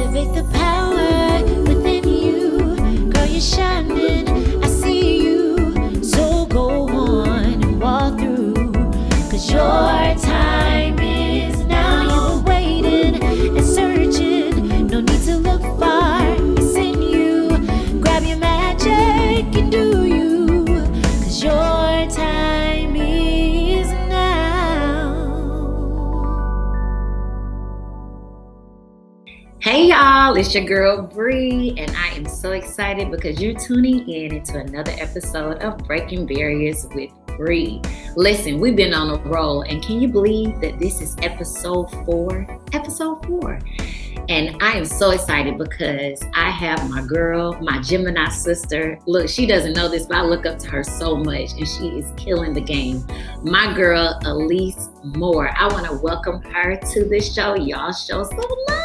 Activate the power within you. Girl, you're shining. I see you. So go on and walk through. Cause your time is now. You were waiting and searching. No need to look far. It's in you. Grab your magic and do you. Cause your time is now. Hey y'all, it's your girl Bree, and I am so excited because you're tuning in into another episode of Breaking Barriers with Bree. Listen, we've been on a roll, and can you believe that this is episode 4? Episode 4. And I am so excited because I have my girl, my Gemini sister. Look, she doesn't know this, but I look up to her so much, and she is killing the game. My girl, Elise Moore. I want to welcome her to the show. Y'all show some love.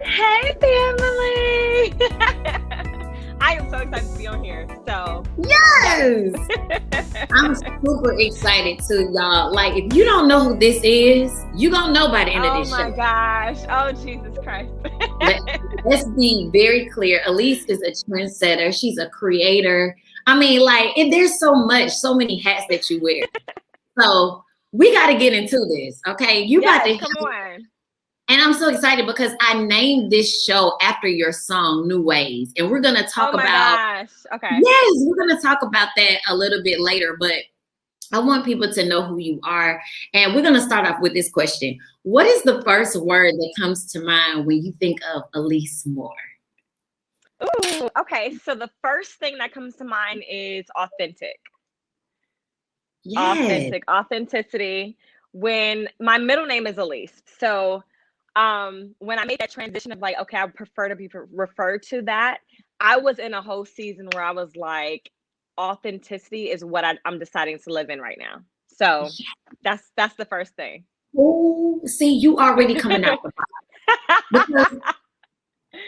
Hey, family! I am so excited to be on here. So yes, I'm super excited too, y'all. Like, if you don't know who this is, you gonna know by the end of this show. Oh my gosh! Oh Jesus Christ! Let's be very clear. Elise is a trendsetter. She's a creator. I mean, like, and there's so many hats that you wear. So we got to get into this, okay? You got to come on. And I'm so excited because I named this show after your song, New Ways. And we're going to talk about... gosh. Okay. Yes, we're going to talk about that a little bit later. But I want people to know who you are. And we're going to start off with this question. What is the first word that comes to mind when you think of Elise Moore? Ooh, okay. So the first thing that comes to mind is authentic. Yes. Authenticity. When my middle name is Elise. So... when I made that transition of like, okay, I prefer to be referred to that, I was in a whole season where I was like, authenticity is what I'm deciding to live in right now. So that's the first thing. Oh, see, you already coming out the box. Because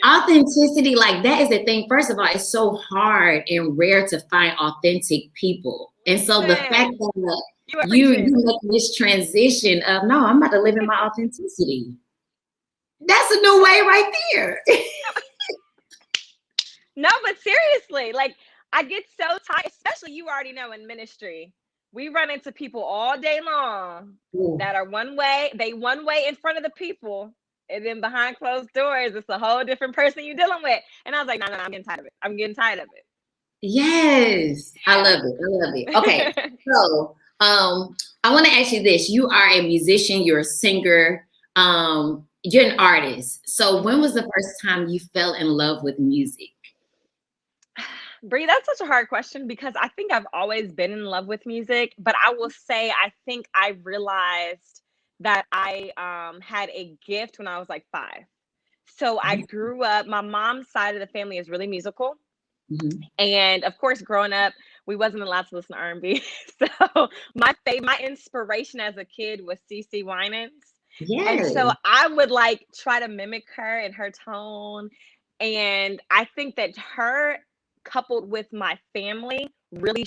authenticity, like, that is the thing. First of all, it's so hard and rare to find authentic people. And so the fact that you make this transition of, no, I'm about to live in my authenticity. That's a new way right there. No, but seriously, like, I get so tired, especially you already know in ministry, we run into people all day long that are one way in front of the people, and then behind closed doors, it's a whole different person you're dealing with. And I was like, no, I'm getting tired of it. Yes, I love it. Okay, so I want to ask you this. You are a musician, you're a singer, you're an artist. So when was the first time you fell in love with music? Bree, that's such a hard question because I think I've always been in love with music, but I will say I think I realized that I had a gift when I was like 5. So I grew up, my mom's side of the family is really musical. Mm-hmm. And of course, growing up, we wasn't allowed to listen to R&B. So my inspiration as a kid was CeCe Winans. Yes. And so I would like try to mimic her and her tone. And I think that her coupled with my family really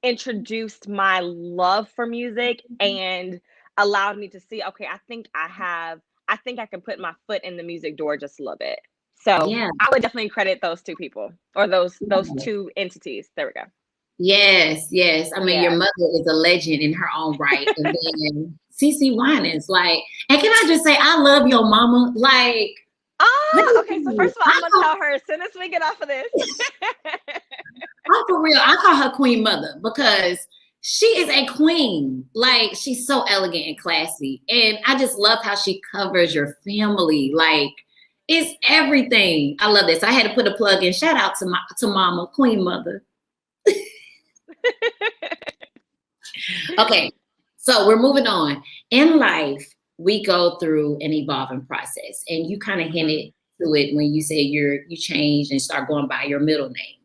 introduced my love for music and allowed me to see, okay, I think I can put my foot in the music door just a little bit. So I would definitely credit those two people or those two entities. There we go. Yes. I mean, your mother is a legend in her own right. And then CeCe Winans, like, and can I just say, I love your mama. Like, okay. So first of all, I'm gonna tell her as soon as we get off of this. I'm for real. I call her Queen Mother because she is a queen. Like, she's so elegant and classy. And I just love how she covers your family. Like, it's everything. I love this. I had to put a plug in. Shout out to Mama, Queen Mother. Okay, so we're moving on. In life, we go through an evolving process, and you kind of hinted to it when you said you changed and start going by your middle name.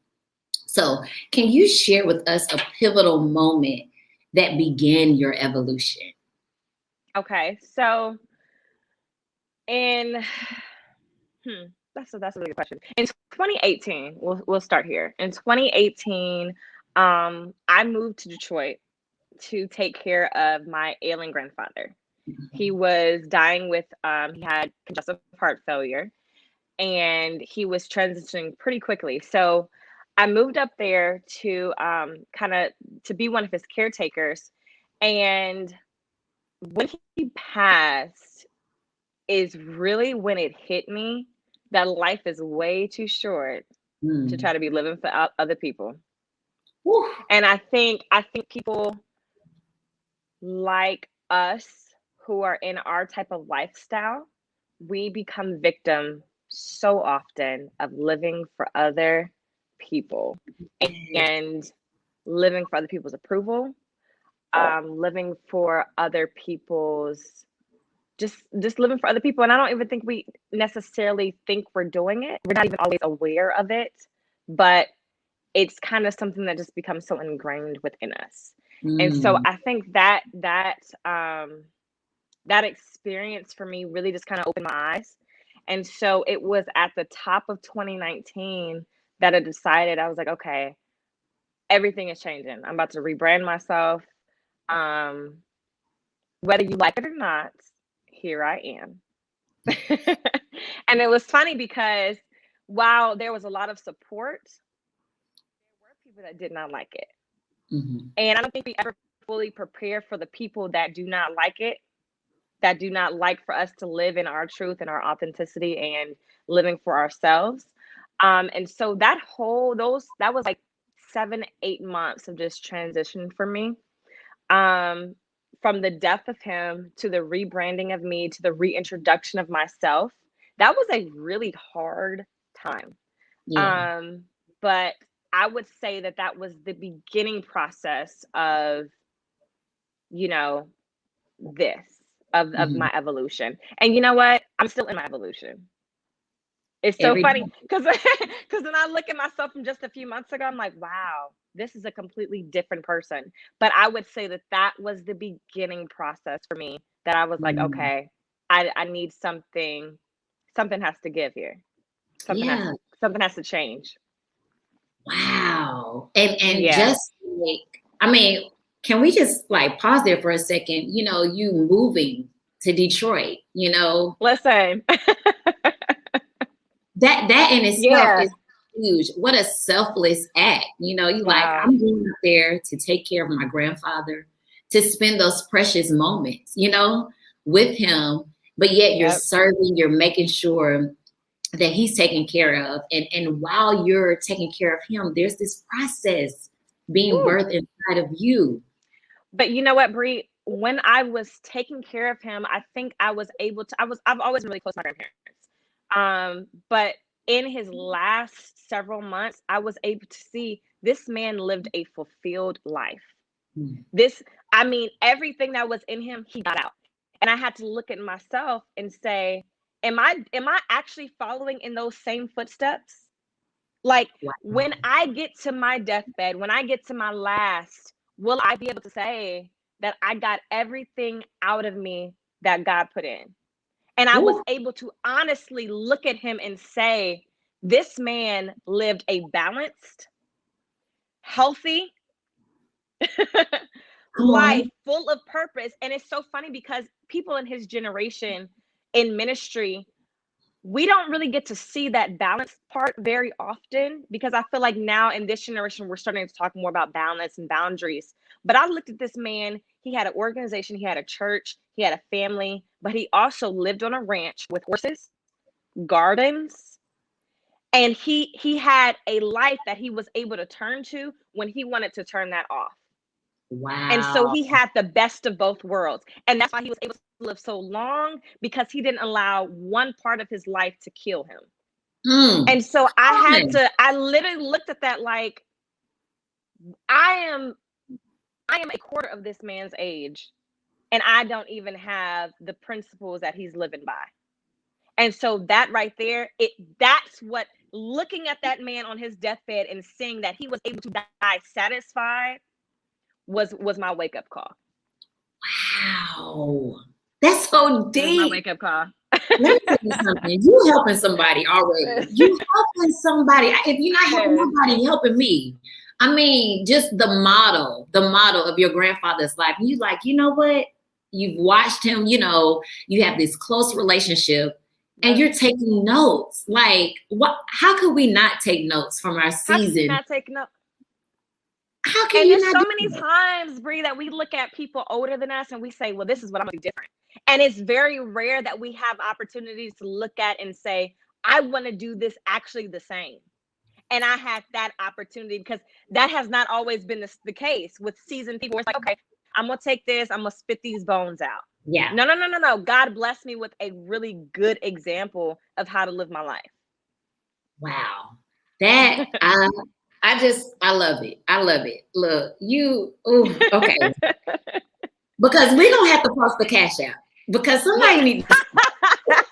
So can you share with us a pivotal moment that began your evolution? Okay, so that's a really good question. In 2018, we'll start here. In 2018, I moved to Detroit to take care of my ailing grandfather. He was dying with, he had congestive heart failure, and he was transitioning pretty quickly. So I moved up there to kind of to be one of his caretakers. And when he passed is really when it hit me that life is way too short to try to be living for other people. Woo. And I think people like us who are in our type of lifestyle, we become victim so often of living for other people and living for other people's approval, living for other people's just living for other people. And I don't even think we necessarily think we're doing it. We're not even always aware of it, but it's kind of something that just becomes so ingrained within us. And so I think that experience for me really just kind of opened my eyes. And so it was at the top of 2019 that I decided, I was like, okay, everything is changing. I'm about to rebrand myself. Whether you like it or not, here I am. And it was funny because while there was a lot of support, there were people that did not like it. And I don't think we ever fully prepare for the people that do not like it, that do not like for us to live in our truth and our authenticity and living for ourselves. And so that was like 7-8 months of just transition for me. From the death of him to the rebranding of me to the reintroduction of myself, that was a really hard time. But I would say that was the beginning process of, of my evolution. And you know what? I'm still in my evolution. It's so funny because when I look at myself from just a few months ago, I'm like, wow, this is a completely different person. But I would say that was the beginning process for me, that I was like, okay, I need something has to give here. Something has to change. Wow. And just like, I mean, can we just like pause there for a second? You moving to Detroit, Listen. that in itself is huge. What a selfless act. Like, I'm going up there to take care of my grandfather, to spend those precious moments, with him. But yet you're serving, you're making sure that he's taken care of. And while you're taking care of him, there's this process being birthed inside of you. But you know what, Brie? When I was taking care of him, I think I was able to, I've always been really close to my grandparents. But in his last several months, I was able to see this man lived a fulfilled life. Everything that was in him, he got out. And I had to look at myself and say, am I actually following in those same footsteps? Like, when I get to my deathbed, when I get to my last, will I be able to say that I got everything out of me that God put in? And I was able to honestly look at him and say, this man lived a balanced, healthy life full of purpose. And it's so funny because people in his generation in ministry, we don't really get to see that balance part very often, because I feel like now in this generation, we're starting to talk more about balance and boundaries. But I looked at this man, he had an organization, he had a church, he had a family, but he also lived on a ranch with horses, gardens, and he had a life that he was able to turn to when he wanted to turn that off. Wow. And so he had the best of both worlds. And that's why he was able to live so long, because he didn't allow one part of his life to kill him. And so I literally looked at that like, I am a quarter of this man's age, and I don't even have the principles that he's living by. And so that right there, that's what, looking at that man on his deathbed and seeing that he was able to die satisfied was my wake-up call. Wow. That's so deep. My wake-up call. Let me tell you something. You helping somebody already. You helping somebody. If you're not helping nobody, you're helping me. I mean, just the model of your grandfather's life. And you like, you know what? you've watched him, you know, you have this close relationship and you're taking notes. Like, what, how could we not take notes from our season? Not take notes. How can and you there's not so many times, Bree, that we look at people older than us and we say, well, this is what I'm gonna do different. And it's very rare that we have opportunities to look at and say, I want to do this actually the same. And I had that opportunity because that has not always been the case with seasoned people. It's like, okay, I'm gonna take this, I'm gonna spit these bones out. Yeah. No. God blessed me with a really good example of how to live my life. Wow. That I love it. I love it. Look, okay. Because we're gonna have to post the cash out because somebody needs to.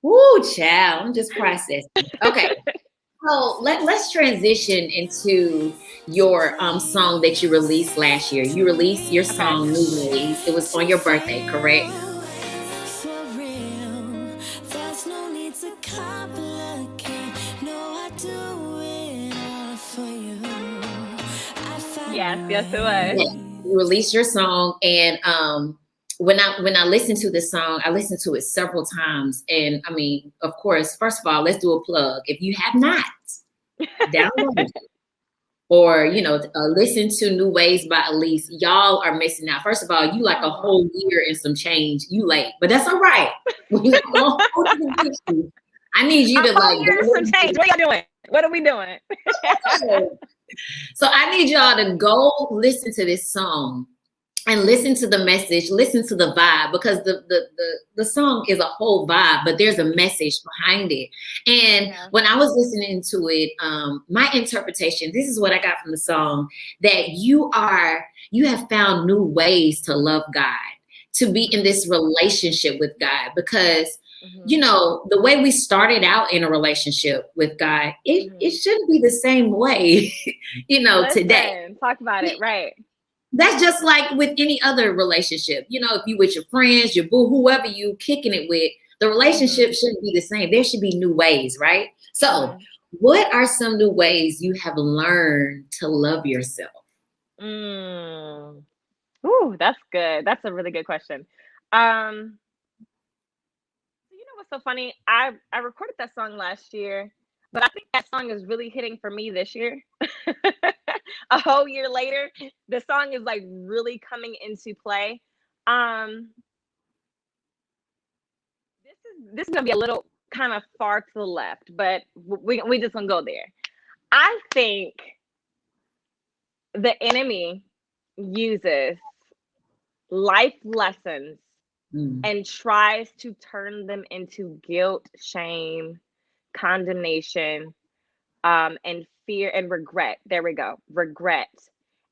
Woo, child. I'm just processing. Okay. So let's transition into your song that you released last year. You released your song New Ways. It was on your birthday, correct? Yes, it was. Yeah. You released your song, and when I listened to this song, I listened to it several times. And I mean, of course, first of all, let's do a plug. If you have not downloaded it or, you know, listen to New Ways by Elise, y'all are missing out. First of all, you like a whole year and some change. You late, but that's all right. I need you to like. Some change. What are y'all doing? What are we doing? So I need y'all to go listen to this song and listen to the message, listen to the vibe, because the song is a whole vibe, but there's a message behind it. And when I was listening to it, my interpretation, this is what I got from the song, that you have found new ways to love God, to be in this relationship with God, because you know, the way we started out in a relationship with God, it shouldn't be the same way, you know, today. Talk about it, right? That's just like with any other relationship. You know, if you with your friends, your boo, whoever you kicking it with, the relationship shouldn't be the same. There should be new ways, right? So what are some new ways you have learned to love yourself? Ooh, that's good. That's a really good question. You know what's so funny? I recorded that song last year, but I think that song is really hitting for me this year. A whole year later, the song is like really coming into play. This is gonna be a little kind of far to the left, but we just gonna go there. I think the enemy uses life lessons and tries to turn them into guilt, shame, condemnation, and fear and regret. There we go. Regret.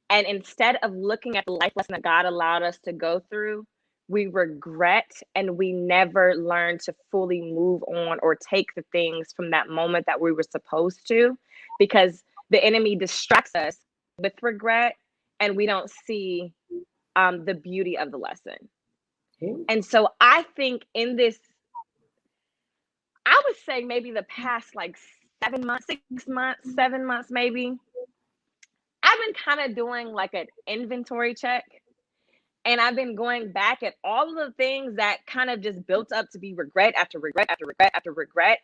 And instead of looking at the life lesson that God allowed us to go through, we regret and we never learn to fully move on or take the things from that moment that we were supposed to, because the enemy distracts us with regret and we don't see the beauty of the lesson. And so I think in this, I would say maybe the past like 7 months, 6 months, 7 months, maybe, I've been kind of doing like an inventory check. And I've been going back at all of the things that kind of just built up to be regret after regret after regret after regret.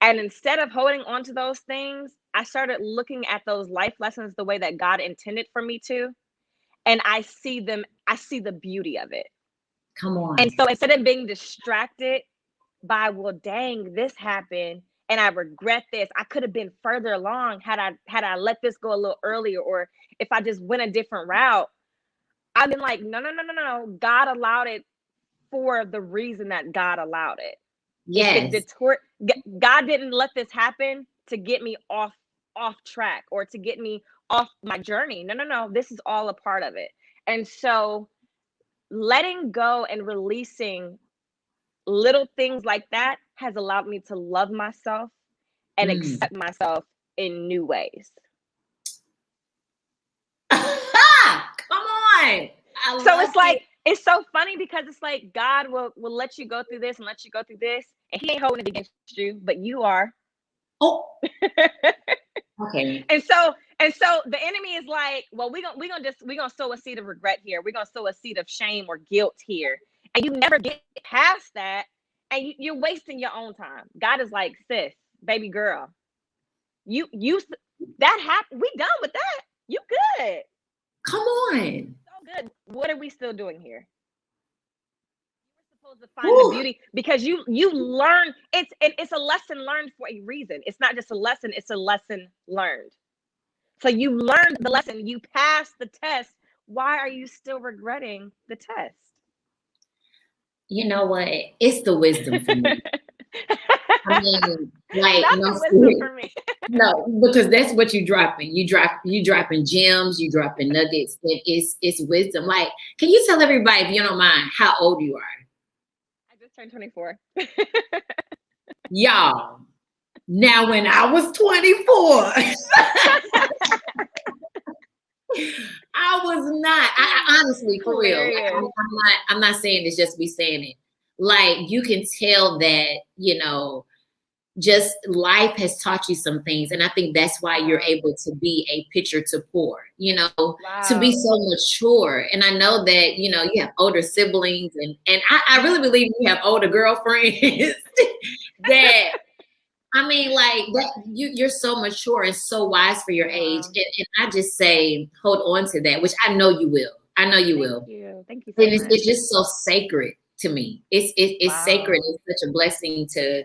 And instead of holding on to those things, I started looking at those life lessons the way that God intended for me to. And I see the beauty of it. Come on. And so instead of being distracted by, well, dang, this happened and I regret this, I could have been further along had I let this go a little earlier, or if I just went a different route. I've been like, no. God allowed it for the reason that God allowed it. Yes. God didn't let this happen to get me off track or to get me off my journey. No. This is all a part of it. And so letting go and releasing little things like that has allowed me to love myself and accept myself in new ways. Come on. So it's like, it's so funny because it's like God will let you go through this and let you go through this, and he ain't holding it against you, but you are. Oh. Okay. And so And so the enemy is like, well, we're gonna sow a seed of regret here. We're gonna sow a seed of shame or guilt here. And you never get past that. And you're wasting your own time. God is like, sis, baby girl, you that happened. We done with that. You good. Come on. So good. What are we still doing here? Supposed to find the beauty, because you learn. It's a lesson learned for a reason. It's not just a lesson, it's a lesson learned. So you learned the lesson, you passed the test. Why are you still regretting the test? You know what? It's the wisdom for me. I mean, like, that's no, the wisdom for me. No, because that's what you dropping. You dropping gems, you dropping nuggets. It's wisdom. Like, can you tell everybody, if you don't mind, how old you are? I just turned 24. Y'all, now when I was 24, I was not. I honestly, for real, like, I'm not saying this just to be saying it. Like, you can tell that, you know, just life has taught you some things. And I think that's why you're able to be a pitcher to pour, you know, to be so mature. And I know that, you know, you have older siblings, and I really believe you have older girlfriends that, I mean, like, that you're so mature and so wise for your age. And I just say, hold on to that, which I know you will. I know you will. Thank you so much. It's just so sacred to me. It's sacred. It's such a blessing to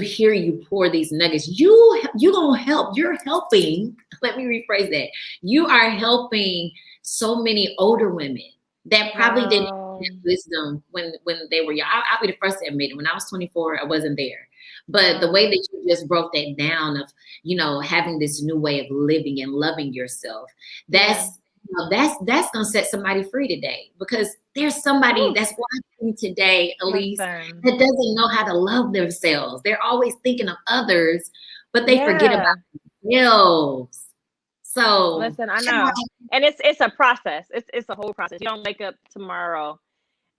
hear you pour these nuggets. You gonna help. You're helping. Let me rephrase that. You are helping so many older women that probably didn't have wisdom when they were young. I'll be the first to admit it. When I was 24, I wasn't there. But the way that you just broke that down of, you know, having this new way of living and loving yourself, that's gonna set somebody free today, because there's somebody that's watching today, Elise, that doesn't know how to love themselves. They're always thinking of others, but they forget about themselves. So listen, I know, and it's a process. It's a whole process. You don't wake up tomorrow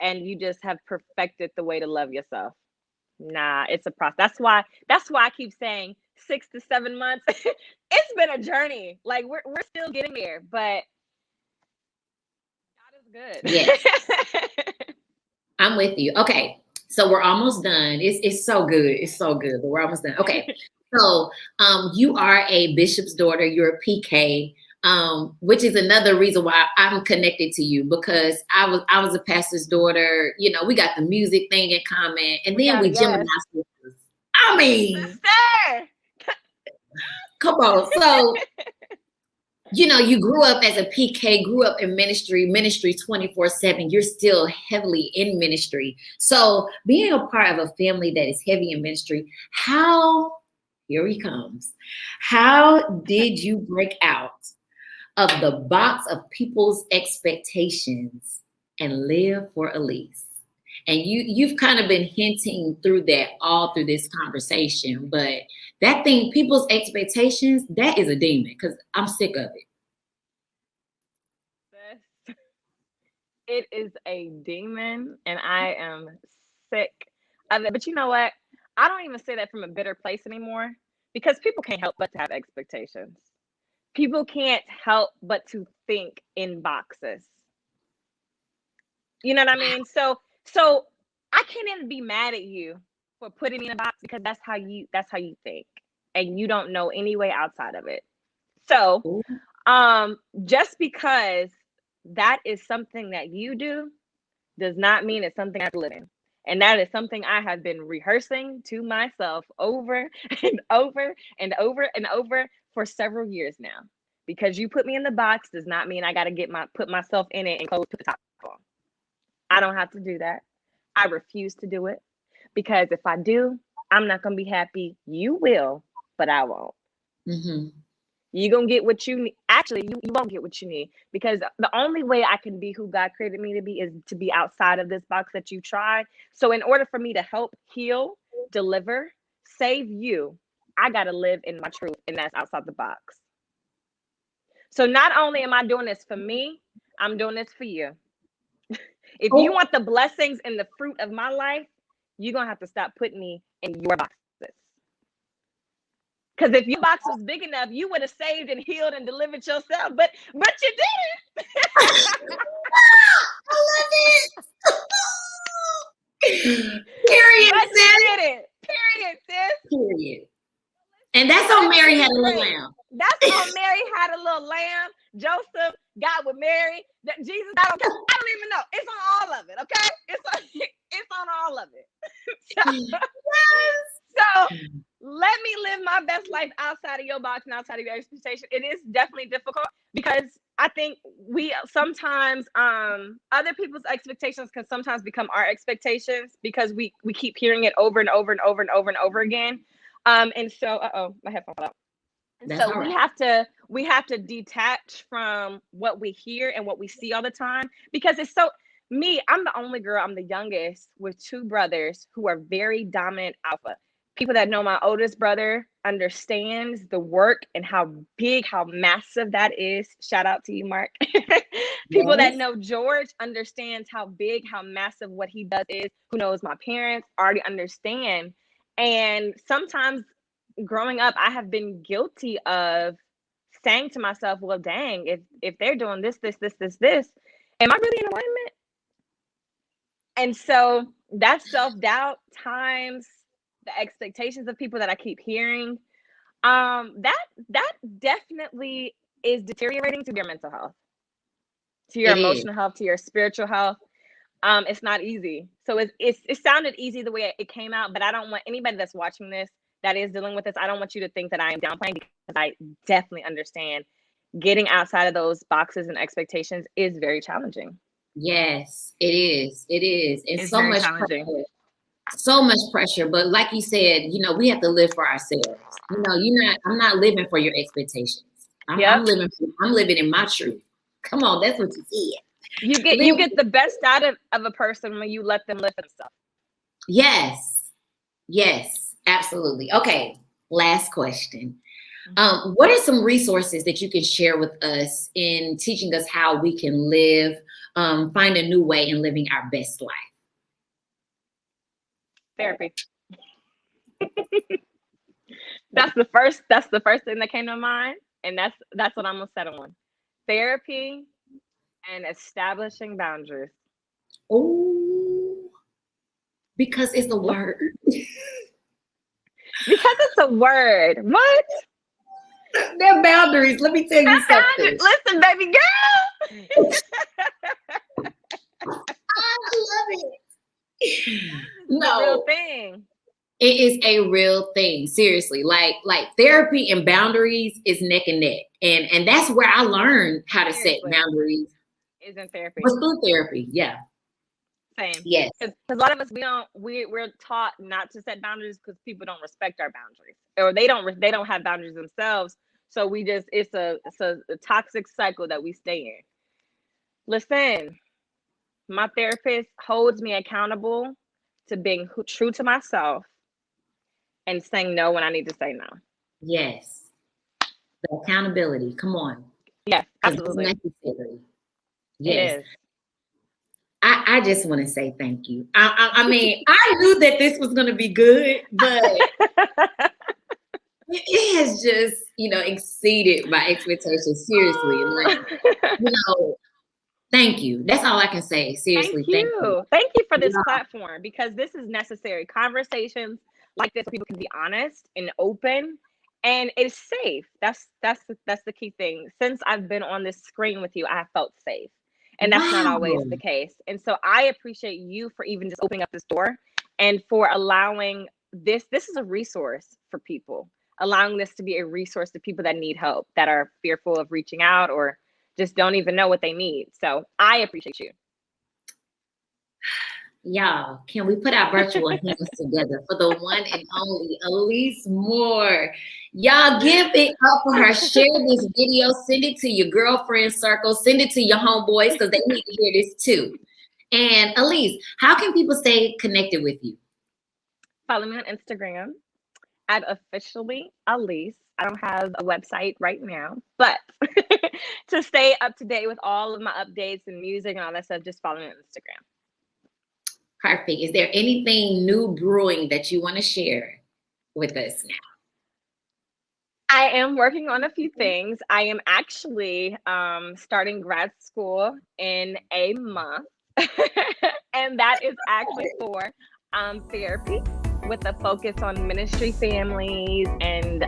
and you just have perfected the way to love yourself. Nah, it's a process. That's why I keep saying 6 to 7 months. It's been a journey. Like, we're still getting there, but God is good. Yes. I'm with you. Okay. So we're almost done. It's so good. It's so good, but we're almost done. Okay. So you are a bishop's daughter. You're a PK, which is another reason why I'm connected to you, because I was a pastor's daughter. You know, we got the music thing in common, and then we Gemini sisters. I mean, come on. So, you know, you grew up as a PK, grew up in ministry 24/7. You're still heavily in ministry. So being a part of a family that is heavy in ministry, here he comes. How did you break out of the box of people's expectations and live for Elise? And you've kind of been hinting through that all through this conversation, but that thing, people's expectations, that is a demon, because I'm sick of it. It is a demon, and I am sick of it. But you know what? I don't even say that from a bitter place anymore, because people can't help but to have expectations. People can't help but to think in boxes. You know what I mean? So I can't even be mad at you for putting me in a box, because that's how you think, and you don't know any way outside of it. So just because that is something that you do does not mean it's something I have to live in. And that is something I have been rehearsing to myself over and over and over and over for several years now. Because you put me in the box does not mean I got to put myself in it and close to the top on. I don't have to do that. I refuse to do it, because if I do, I'm not going to be happy. You will, but I won't. Mm-hmm. You're going to get what you need. Actually, you won't get what you need, because the only way I can be who God created me to be is to be outside of this box that you tried. So in order for me to help, heal, deliver, save you, I got to live in my truth, and that's outside the box. So not only am I doing this for me, I'm doing this for you. If you want the blessings and the fruit of my life, you're going to have to stop putting me in your boxes. Because if your box was big enough, you would have saved and healed and delivered yourself. But you didn't. I love it. Period, But sis. you didn't. Period, sis. Period. And that's on Mary Had a Little Lamb. That's on Mary Had a Little Lamb. Joseph got with Mary. That Jesus got on. I don't even know. It's on all of it. Okay. It's on all of it. So let me live my best life outside of your box and outside of your expectation. It is definitely difficult because I think we sometimes other people's expectations can sometimes become our expectations because we keep hearing it over and over and over and over and over again. And so my headphone fell out. And so we have to detach from what we hear and what we see all the time because it's so I'm the only girl, I'm the youngest with two brothers who are very dominant alpha. People that know my oldest brother understands the work and how big, how massive that is. Shout out to you, Mark. People that know George understands how big, how massive what he does is. Who knows my parents already understand. And sometimes growing up, I have been guilty of saying to myself, well, dang, if they're doing this, am I really in alignment? And so that self-doubt times the expectations of people that I keep hearing, that definitely is deteriorating to your mental health, to your emotional health, to your spiritual health. It's not easy. So it sounded easy the way it came out, but I don't want anybody that's watching this that is dealing with this, I don't want you to think that I am downplaying because I definitely understand getting outside of those boxes and expectations is very challenging. Yes, it is. It is. And it's so much challenging. pressure. So much pressure. But like you said, we have to live for ourselves. I'm not living for your expectations. I'm living in my truth. Come on, that's what you said. You get the best out of a person when you let them live themselves. Yes. Yes, absolutely. Okay, last question. What are some resources that you can share with us in teaching us how we can live, find a new way in living our best life? Therapy. That's the first thing that came to mind, and that's what I'm gonna settle on. Therapy and establishing boundaries. Oh, because it's a word. Because it's a word. What? They're boundaries. Let me tell you something. Listen, baby girl. I love it. No, real thing. It is a real thing. Seriously, like therapy and boundaries is neck and neck, and that's where I learned how to set boundaries. Is in therapy. But through therapy, yeah. Same. Yes. Because a lot of us we're taught not to set boundaries because people don't respect our boundaries, or they don't have boundaries themselves. So it's a toxic cycle that we stay in. Listen, my therapist holds me accountable to being true to myself and saying no when I need to say no. Yes. The accountability. Come on. Yes, absolutely. It's necessary. Yes. It is. I just want to say thank you. I mean, I knew that this was going to be good, but it has just, exceeded my expectations. Seriously. Thank you. That's all I can say. Seriously. Thank you. Thank you for this platform, because this is necessary. Conversations like this, people can be honest and open, and it's safe. That's the key thing. Since I've been on this screen with you, I have felt safe. And that's not always the case. And so I appreciate you for even just opening up this door and for allowing this. This is a resource for people, allowing this to be a resource to people that need help, that are fearful of reaching out or just don't even know what they need. So I appreciate you. Y'all, can we put our virtual hands together for the one and only Elise Moore? Y'all give it up for her. Share this video. Send it to your girlfriend circle. Send it to your homeboys because they need to hear this too. And Elise, how can people stay connected with you? Follow me on Instagram at officially Alise. I don't have a website right now, but to stay up to date with all of my updates and music and all that stuff, just follow me on Instagram. Perfect. Is there anything new brewing that you want to share with us now? I am working on a few things. I am actually starting grad school in a month, and that is actually for therapy with a focus on ministry families and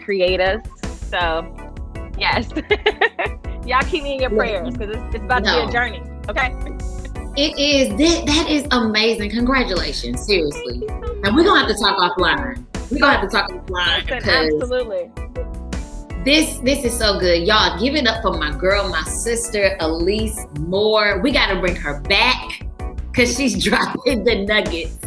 creatives. So, yes, y'all keep me in your prayers because it's about to be a journey. Okay. It is. That is amazing. Congratulations. Seriously. And we're going to have to talk offline. We're going to have to talk offline. Absolutely. This is so good. Y'all, give it up for my girl, my sister, Elise Moore. We got to bring her back because she's dropping the nuggets.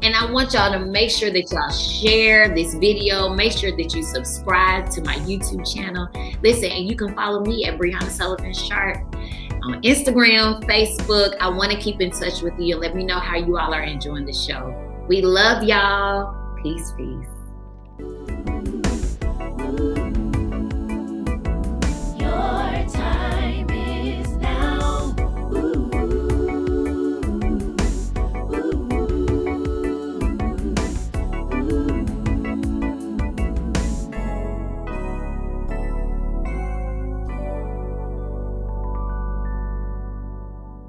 And I want y'all to make sure that y'all share this video. Make sure that you subscribe to my YouTube channel. Listen, and you can follow me at Brianna Sullivan Sharpe on Instagram, Facebook. I want to keep in touch with you and let me know how you all are enjoying the show. We love y'all. Peace, peace.